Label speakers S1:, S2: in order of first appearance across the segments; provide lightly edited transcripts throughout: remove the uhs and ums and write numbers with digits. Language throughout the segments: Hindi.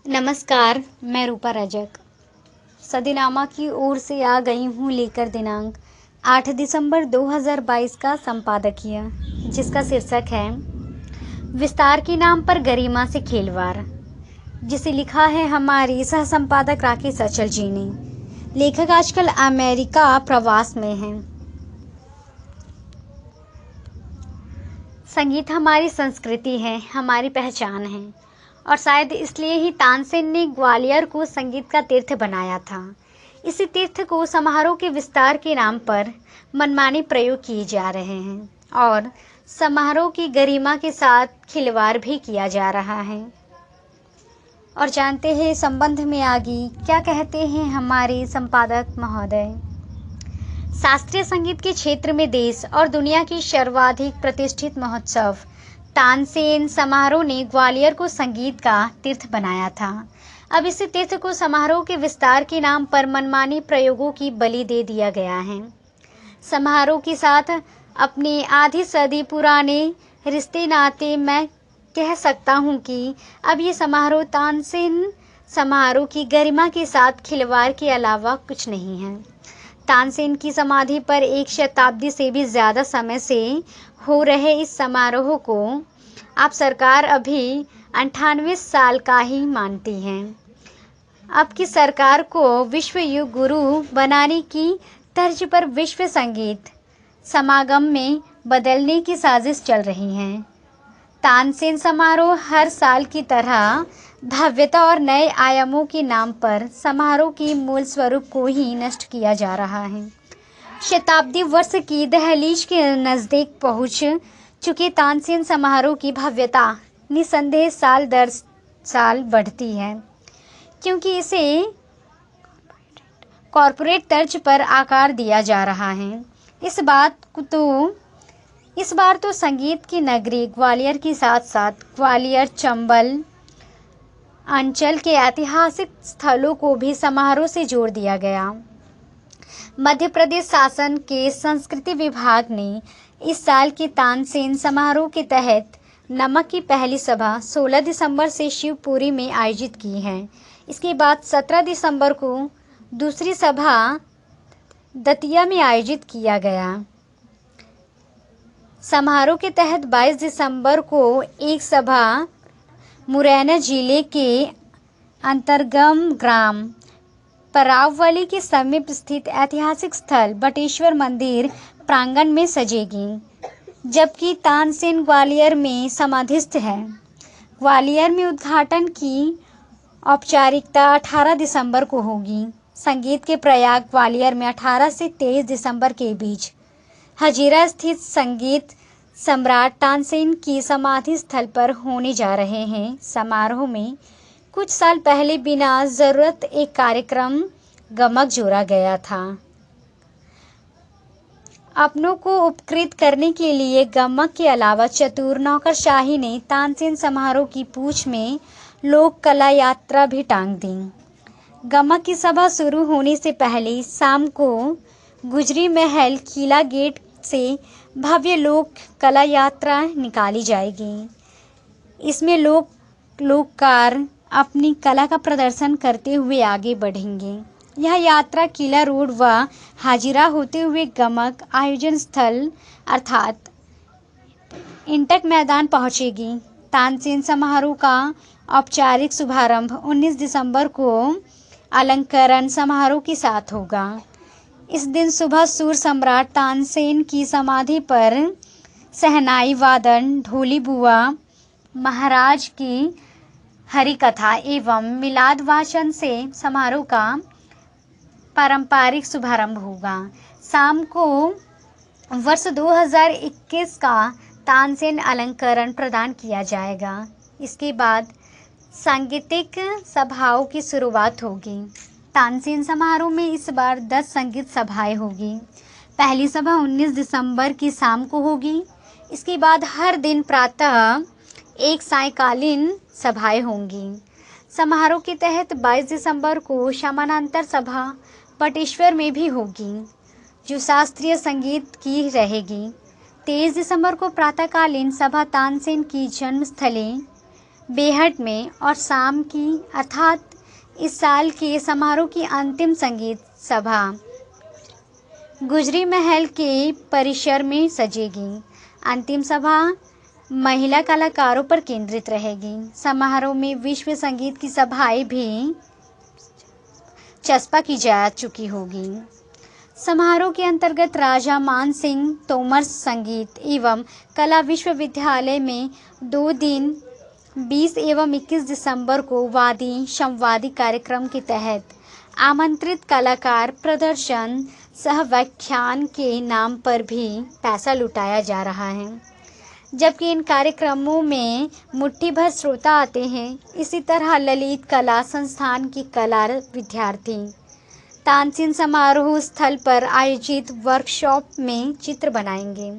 S1: नमस्कार, मैं रूपा रजक सदीनामा की ओर से आ गई हूँ लेकर दिनांक 8 दिसंबर 2022 का संपादकीय, जिसका शीर्षक है विस्तार के नाम पर गरिमा से खिलवाड़, जिसे लिखा है हमारी सह संपादक राकेश अचल जी ने। लेखक आजकल अमेरिका प्रवास में हैं। संगीत हमारी संस्कृति है, हमारी पहचान है, और शायद इसलिए ही तानसेन ने ग्वालियर को संगीत का तीर्थ बनाया था। इसी तीर्थ को समारोह के विस्तार के नाम पर मनमाने प्रयोग किए जा रहे हैं और समारोह की गरिमा के साथ खिलवाड़ भी किया जा रहा है। और जानते हैं संबंध में आगे क्या कहते हैं हमारे संपादक महोदय। शास्त्रीय संगीत के क्षेत्र में देश और दुनिया की सर्वाधिक प्रतिष्ठित महोत्सव तानसेन समारोह ने ग्वालियर को संगीत का तीर्थ बनाया था। अब इस तीर्थ को समारोह के विस्तार के नाम पर मनमाने प्रयोगों की बलि दे दिया गया है। समारोह के साथ अपने आधी सदी पुराने रिश्ते नाते मैं कह सकता हूँ कि अब ये समारोह तानसेन समारोह की गरिमा के साथ खिलवाड़ के अलावा कुछ नहीं है। तानसेन की समाधि पर एक शताब्दी से भी ज़्यादा समय से हो रहे इस समारोह को आप सरकार अभी 98 साल का ही मानती है। अब की सरकार को विश्व युग गुरु बनाने की तर्ज पर विश्व संगीत समागम में बदलने की साजिश चल रही है। तानसेन समारोह हर साल की तरह भव्यता और नए आयामों के नाम पर समारोह के मूल स्वरूप को ही नष्ट किया जा रहा है। शताब्दी वर्ष की दहलीज के नज़दीक पहुंच चुके तानसेन समारोह की भव्यता निसंदेह साल दर साल बढ़ती है, क्योंकि इसे कॉरपोरेट तर्ज पर आकार दिया जा रहा है। इस बार तो संगीत की नगरी ग्वालियर के साथ साथ ग्वालियर चंबल अंचल के ऐतिहासिक स्थलों को भी समारोह से जोड़ दिया गया। मध्य प्रदेश शासन के संस्कृति विभाग ने इस साल के तानसेन समारोह के तहत नमक की पहली सभा 16 दिसंबर से शिवपुरी में आयोजित की है। इसके बाद 17 दिसंबर को दूसरी सभा दतिया में आयोजित किया गया। समारोह के तहत 22 दिसंबर को एक सभा मुरैना जिले के अंतर्गम ग्राम परावली के समीप स्थित ऐतिहासिक स्थल बटेश्वर मंदिर प्रांगण में सजेगी, जबकि तानसेन ग्वालियर में समाधिस्थ है। ग्वालियर में उद्घाटन की औपचारिकता 18 दिसंबर को होगी। संगीत के प्रयाग ग्वालियर में 18 से 23 दिसंबर के बीच हजीरा स्थित संगीत सम्राट तानसेन की समाधि स्थल पर होने जा रहे हैं। समारोह में कुछ साल पहले बिना ज़रूरत एक कार्यक्रम गमक जोड़ा गया था। अपनों को उपकृत करने के लिए गमक के अलावा चतुर नौकरशाही ने तानसेन समारोह की पूछ में लोक कला यात्रा भी टांग दी। गमक की सभा शुरू होने से पहले शाम को गुजरी महल किला गेट से भव्य लोक कला यात्रा निकाली जाएगी। इसमें लोककार अपनी कला का प्रदर्शन करते हुए आगे बढ़ेंगे। यह यात्रा किला रोड व हाजिरा होते हुए गमक आयोजन स्थल अर्थात इंटक मैदान पहुंचेगी। तानसेन समारोह का औपचारिक शुभारंभ 19 दिसंबर को अलंकरण समारोह के साथ होगा। इस दिन सुबह सूर सम्राट तानसेन की समाधि पर शहनाई वादन, ढोली बुआ महाराज की हरिकथा एवं मिलाद वाचन से समारोह का पारंपरिक शुभारंभ होगा। शाम को वर्ष 2021 का तानसेन अलंकरण प्रदान किया जाएगा। इसके बाद सांगीतिक सभाओं की शुरुआत होगी। तानसेन समारोह में इस बार 10 संगीत सभाएं होगी। पहली सभा 19 दिसंबर की शाम को होगी। इसके बाद हर दिन प्रातः एक सायंकालीन सभाएं होंगी। समारोह के तहत 22 दिसंबर को समानांतर सभा बटेश्वर में भी होगी, जो शास्त्रीय संगीत की रहेगी। 23 दिसंबर को प्रातःकालीन सभा तानसेन की जन्मस्थली बेहट में और शाम की अर्थात इस साल के समारोह की अंतिम संगीत सभा गुजरी महल के परिसर में सजेगी। अंतिम सभा महिला कलाकारों पर केंद्रित रहेगी। समारोह में विश्व संगीत की सभाएं भी चस्पा की जा चुकी होगी। समारोह के अंतर्गत राजा मान सिंह तोमर संगीत एवं कला विश्वविद्यालय में 2 दिन 20 एवं 21 दिसंबर को वादी संवादी कार्यक्रम के तहत आमंत्रित कलाकार प्रदर्शन सह व्याख्यान के नाम पर भी पैसा लुटाया जा रहा है, जबकि इन कार्यक्रमों में मुट्ठी भर श्रोता आते हैं। इसी तरह ललित कला संस्थान की कला विद्यार्थी तानसेन समारोह स्थल पर आयोजित वर्कशॉप में चित्र बनाएंगे।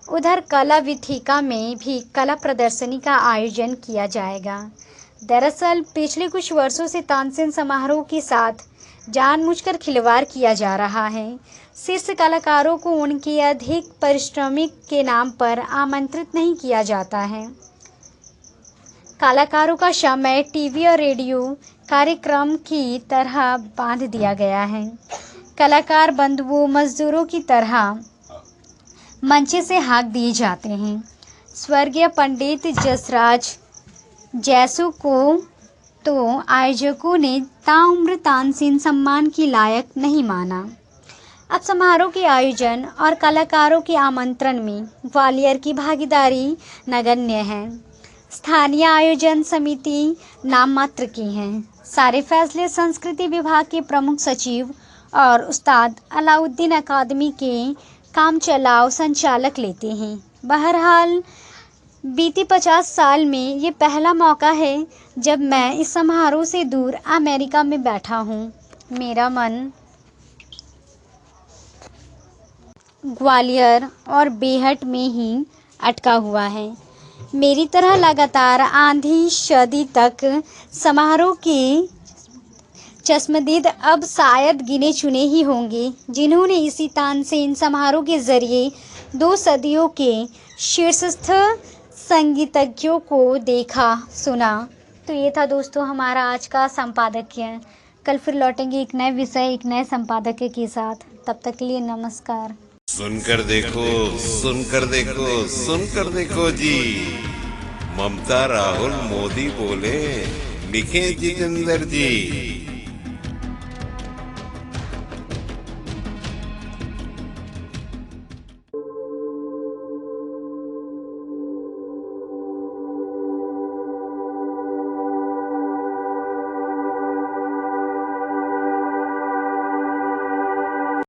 S1: उधर कला विथिका में भी कला प्रदर्शनी का आयोजन किया जाएगा। दरअसल पिछले कुछ वर्षों से तानसेन समारोह के साथ जानबूझकर खिलवाड़ किया जा रहा है। शीर्ष कलाकारों को उनके अधिक पारिश्रमिक के नाम पर आमंत्रित नहीं किया जाता है। कलाकारों का समय टीवी और रेडियो कार्यक्रम की तरह बांध दिया गया है। कलाकार बंधुओं मजदूरों की तरह मंचे से हाँक दिए जाते हैं। स्वर्गीय पंडित जसराज जैसू को तो आयोजकों ने ताउम्र तानसेन सम्मान की लायक नहीं माना। अब समारोह के आयोजन और कलाकारों के आमंत्रण में ग्वालियर की भागीदारी नगण्य है। स्थानीय आयोजन समिति नाम मात्र की है। सारे फैसले संस्कृति विभाग के प्रमुख सचिव और उस्ताद अलाउद्दीन अकादमी के काम चलाओ संचालक लेते हैं। बहरहाल बीती 50 साल में ये पहला मौका है जब मैं इस समारोह से दूर अमेरिका में बैठा हूँ। मेरा मन ग्वालियर और बेहट में ही अटका हुआ है। मेरी तरह लगातार आधी सदी तक समारोह के चश्मदीद अब शायद गिने चुने ही होंगे जिन्होंने इसी तानसेन समारोह के जरिए 2 सदियों के शीर्षस्थ संगीतज्ञों को देखा सुना। तो ये था दोस्तों हमारा आज का संपादकीय। कल फिर लौटेंगे एक नए विषय एक नए संपादकीय के साथ। तब तक के लिए नमस्कार।
S2: सुनकर देखो सुनकर देखो सुनकर देखो जी, ममता राहुल मोदी बोले, लिखे जितेंद्र जी।